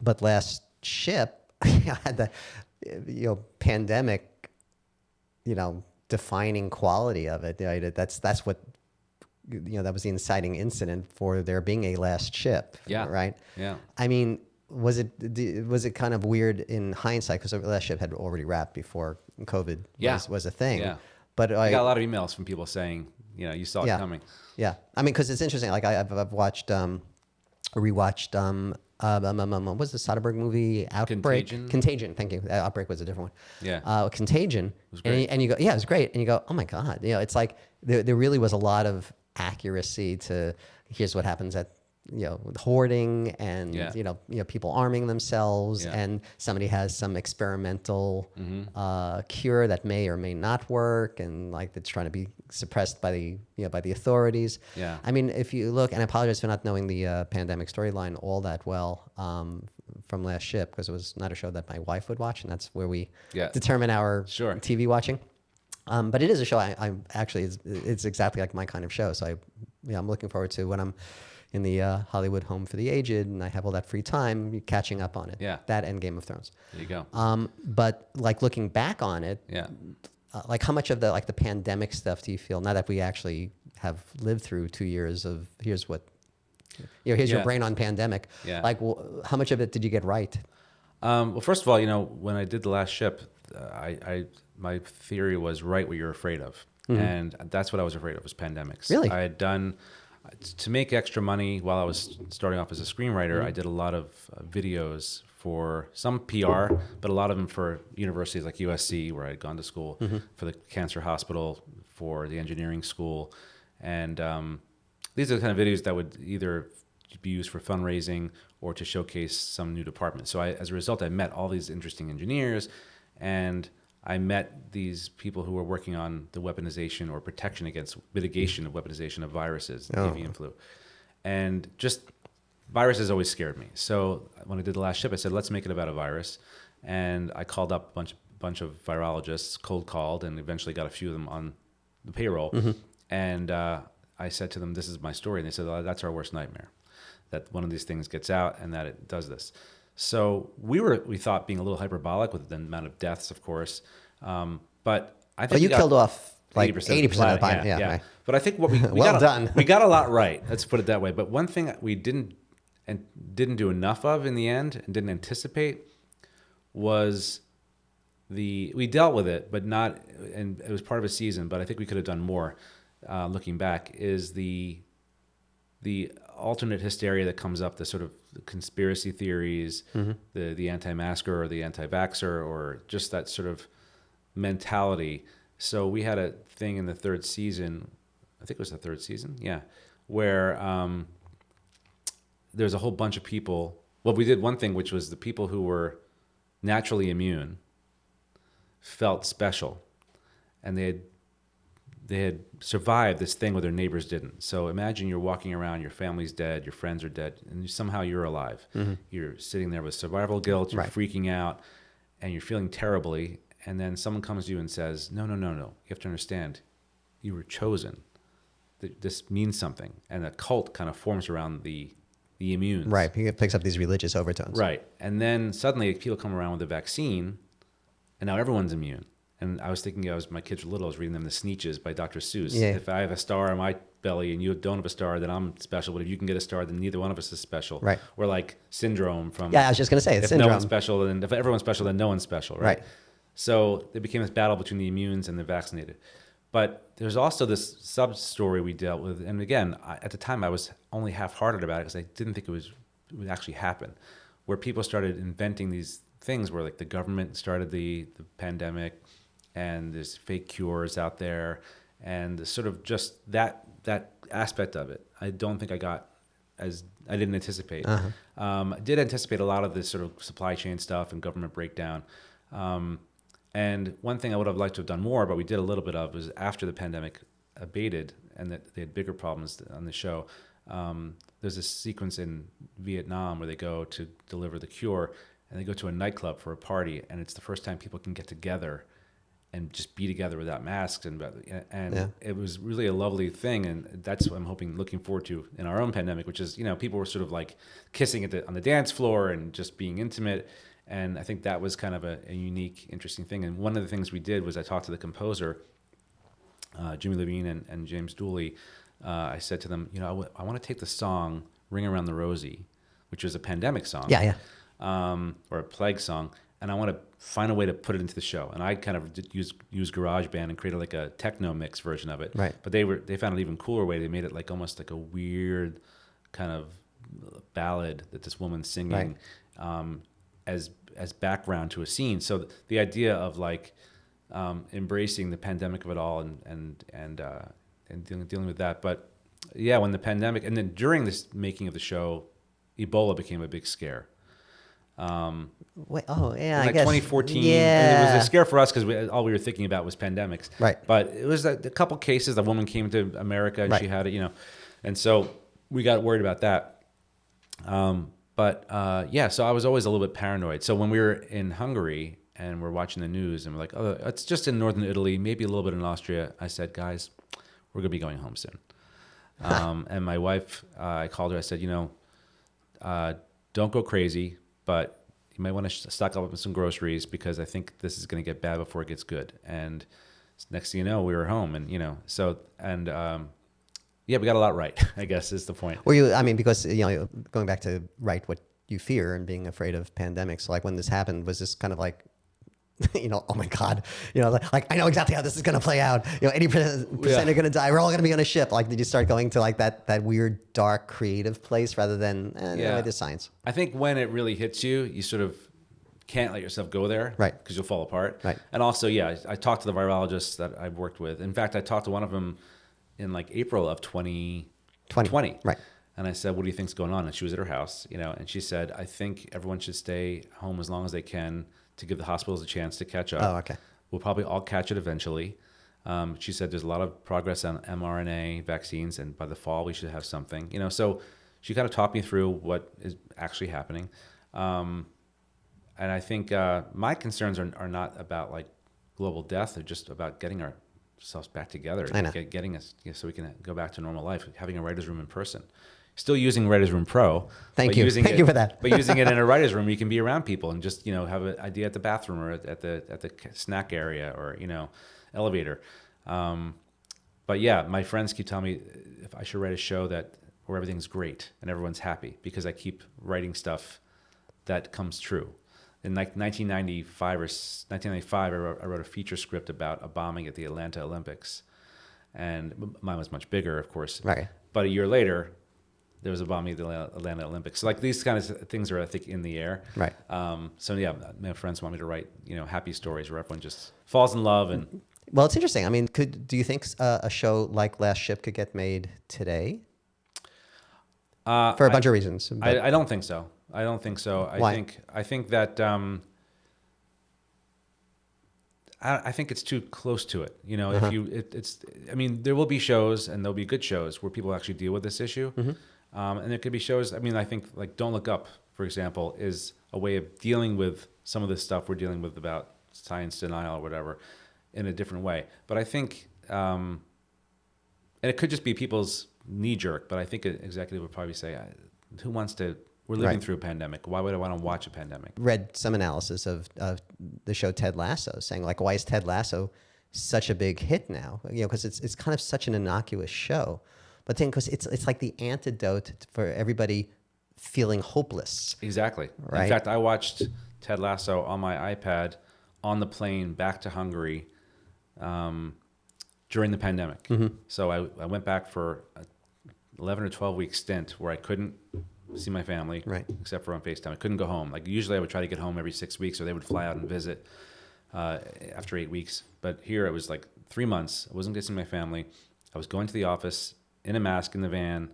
But last ship had the pandemic, defining quality of it. Right? That's what that was the inciting incident for there being a last ship. Yeah. Right. Yeah. I mean, was it kind of weird in hindsight because the last ship had already wrapped before COVID was a thing. Yeah. But I got a lot of emails from people saying, you saw it coming. Yeah. I mean, because it's interesting. Like I've watched, rewatched, what was the Soderbergh movie? Outbreak? Contagion. Thank you. Outbreak was a different one. Yeah. Contagion. It was great. And you go, yeah, it was great. And you go, oh my God. It's like there really was a lot of accuracy to here's what happens at with hoarding and people arming themselves and somebody has some experimental cure that may or may not work and like that's trying to be suppressed by the authorities. Yeah. I mean, if you look, and I apologize for not knowing the pandemic storyline all that well from Last Ship because it was not a show that my wife would watch, and that's where we determine our TV watching. But it is a show I actually it's exactly like my kind of show. So I'm looking forward to when I'm in the Hollywood home for the aged and I have all that free time catching up on it. Yeah. That and Game of Thrones. There you go. But like looking back on it, like how much of the pandemic stuff do you feel now that we actually have lived through 2 years of here's what here's your brain on pandemic. Yeah. Like how much of it did you get right? Well, first of all, when I did The Last Ship, my theory was write what you're afraid of. Mm-hmm. And that's what I was afraid of was pandemics. Really? I had done, to make extra money while I was starting off as a screenwriter, mm-hmm. I did a lot of videos for some PR, but a lot of them for universities like USC, where I had gone to school, mm-hmm. for the cancer hospital, for the engineering school. And these are the kind of videos that would either be used for fundraising or to showcase some new department. So as a result, I met all these interesting engineers, and I met these people who were working on the weaponization or protection against mitigation of weaponization of viruses, avian flu. And just viruses always scared me. So when I did The Last Ship, I said, let's make it about a virus. And I called up a bunch of virologists, cold called, and eventually got a few of them on the payroll. Mm-hmm. And I said to them, this is my story. And they said, oh, that's our worst nightmare, that one of these things gets out and that it does this. So we thought being a little hyperbolic with the amount of deaths, of course, but I think you killed off like 80% of the time. Yeah. Right. But I think what we done. We got a lot right. Let's put it that way. But one thing we didn't do enough of in the end and didn't anticipate was we dealt with it, but not, and it was part of a season. But I think we could have done more. Looking back, is the alternate hysteria that comes up, the sort of conspiracy theories, mm-hmm. the anti-masker or the anti-vaxxer, or just that sort of mentality. So we had a thing in the third season, I think it was the third season, where there's a whole bunch of people. Well, we did one thing, which was the people who were naturally immune felt special, and they had survived this thing where their neighbors didn't. So imagine you're walking around, your family's dead, your friends are dead, and somehow you're alive. Mm-hmm. You're sitting there with survival guilt, you're freaking out, and you're feeling terribly, and then someone comes to you and says, no. You have to understand, you were chosen. This means something. And a cult kind of forms around the immunes. Right, he picks up these religious overtones. Right, and then suddenly people come around with a vaccine, and now everyone's immune. And I was thinking, my kids were little, I was reading them The Sneetches by Dr. Seuss. Yeah. If I have a star on my belly and you don't have a star, then I'm special. But if you can get a star, then neither one of us is special. Right. Or like Syndrome from... Yeah, I was just going to say, it's Syndrome. If no one's special, then if everyone's special, then no one's special, right? So there became this battle between the immunes and the vaccinated. But there's also this sub-story we dealt with. And again, at the time, I was only half-hearted about it because I didn't think it would actually happen, where people started inventing these things where like the government started the pandemic, and there's fake cures out there, and sort of just that aspect of it. I don't think I didn't anticipate. Uh-huh. I did anticipate a lot of this sort of supply chain stuff and government breakdown. And one thing I would have liked to have done more, but we did a little bit of, was after the pandemic abated and that they had bigger problems on the show. There's a sequence in Vietnam where they go to deliver the cure, and they go to a nightclub for a party, and it's the first time people can get together and just be together without masks, and it was really a lovely thing, and that's what I'm looking forward to in our own pandemic, which is, people were sort of like kissing on the dance floor and just being intimate, and I think that was kind of a unique, interesting thing. And one of the things we did was I talked to the composer, Jimmy Levine and James Dooley. I said to them, I want to take the song "Ring Around the Rosie," which was a pandemic song, or a plague song, and I want to find a way to put it into the show. And I kind of use GarageBand and created like a techno mix version of it. Right. But they found an even cooler way. They made it like almost like a weird kind of ballad that this woman's singing, as background to a scene. So the idea of like embracing the pandemic of it all and dealing with that. But yeah, when the pandemic, and then during this making of the show, Ebola became a big scare. Wait, I like guess 2014. Yeah, and it was a scare for us because all we were thinking about was pandemics. Right. But it was a couple cases. A woman came to America and she had it, and so we got worried about that. So I was always a little bit paranoid. So when we were in Hungary and we're watching the news and we're like, oh, it's just in northern Italy, maybe a little bit in Austria, I said, guys, we're gonna be going home soon. And my wife, I called her. I said, don't go crazy, but you might want to stock up on some groceries because I think this is going to get bad before it gets good. And next thing you know, we were home, and we got a lot right, I guess is the point. Were you? Because going back to write what you fear and being afraid of pandemics. Like when this happened, was this kind of like, oh my God, like I know exactly how this is going to play out. 80% are going to die. We're all going to be on a ship. Like, did you start going to like that weird, dark, creative place rather than it is science? I think when it really hits you, you sort of can't let yourself go there, right? Because you'll fall apart, right? And also, I talked to the virologists that I've worked with. In fact, I talked to one of them in like April of 2020, right? And I said, "What do you think's going on?" And she was at her house, and she said, "I think everyone should stay home as long as they can, to give the hospitals a chance to catch up. Oh, okay. We'll probably all catch it eventually." She said there's a lot of progress on mRNA vaccines, and by the fall we should have something. So she kind of talked me through what is actually happening. And I think my concerns are not about like global death; they're just about getting ourselves back together, getting us so we can go back to normal life, having a writer's room in person. Still using WritersRoom Pro. Thank you for that. But using it in a writer's room, you can be around people and just have an idea at the bathroom or at the snack area or elevator. But yeah, my friends keep telling me if I should write a show where everything's great and everyone's happy, because I keep writing stuff that comes true. In like 1995, I wrote a feature script about a bombing at the Atlanta Olympics, and mine was much bigger, of course. Right. But a year later, there was a bombing at the Atlanta Olympics. So like these kind of things are, I think, in the air. Right. So yeah, my friends want me to write, happy stories where everyone just falls in love. And well, it's interesting. Do you think a show like Last Ship could get made today? For a bunch of reasons. I don't think so. Why? I think that I think it's too close to it. If there will be shows, and there'll be good shows where people actually deal with this issue. Mm-hmm. And there could be shows. I think like Don't Look Up, for example, is a way of dealing with some of this stuff we're dealing with about science denial or whatever in a different way. But I think, and it could just be people's knee jerk, but I think an executive would probably say, who wants to, we're living through a pandemic. Why would I want to watch a pandemic? Read some analysis of the show Ted Lasso saying like, why is Ted Lasso such a big hit now? Because it's kind of such an innocuous show. But then, because it's like the antidote for everybody feeling hopeless. Exactly. Right? In fact, I watched Ted Lasso on my iPad on the plane back to Hungary during the pandemic. Mm-hmm. So I went back for an 11 or 12 week stint where I couldn't see my family, except for on FaceTime. I couldn't go home. Like usually I would try to get home every 6 weeks, or they would fly out and visit after 8 weeks. But here it was like 3 months. I wasn't getting my family. I was going to the office in a mask in the van,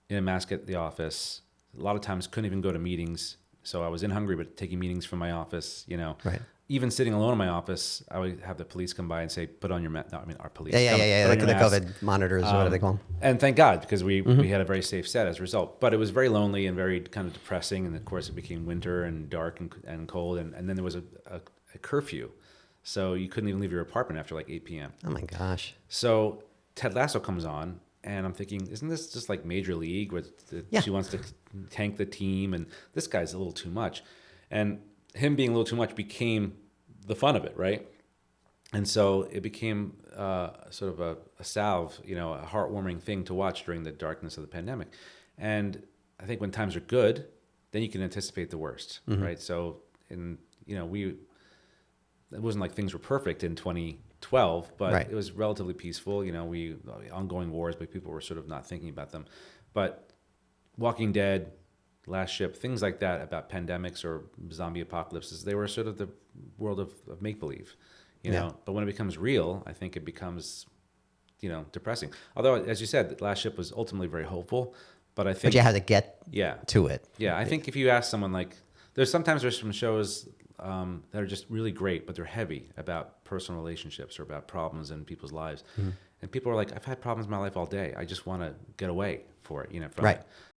in a mask at the office. A lot of times couldn't even go to meetings. So I was in Hungary, but taking meetings from my office, Right. Even sitting alone in my office, I would have the police come by and say, put on your mask. No, I mean, our police. Yeah. Like the COVID monitors or whatever they call them. And thank God, because we had a very safe set as a result. But it was very lonely and very kind of depressing. And of course, it became winter and dark and cold. And then there was a curfew So you couldn't even leave your apartment after like 8 p.m. Oh my gosh. So Ted Lasso comes on, and I'm thinking, isn't this just like Major League, where she wants to tank the team, and this guy's a little too much. And him being a little too much became the fun of it, right? And so it became sort of a salve, a heartwarming thing to watch during the darkness of the pandemic. And I think when times are good, then you can anticipate the worst, right? So, it wasn't like things were perfect in 2012, but it was relatively peaceful. Ongoing wars, but people were sort of not thinking about them. But Walking Dead, Last Ship, things like that about pandemics or zombie apocalypses, they were sort of the world of make-believe, you know. But when it becomes real, I think it becomes, depressing. Although, as you said, Last Ship was ultimately very hopeful, but I think... But you had to get to it. Yeah, I think if you ask someone like... There's some shows that are just really great, but they're heavy about personal relationships or about problems in people's lives. And people are like, I've had problems in my life all day. I just want to get away for it, from it.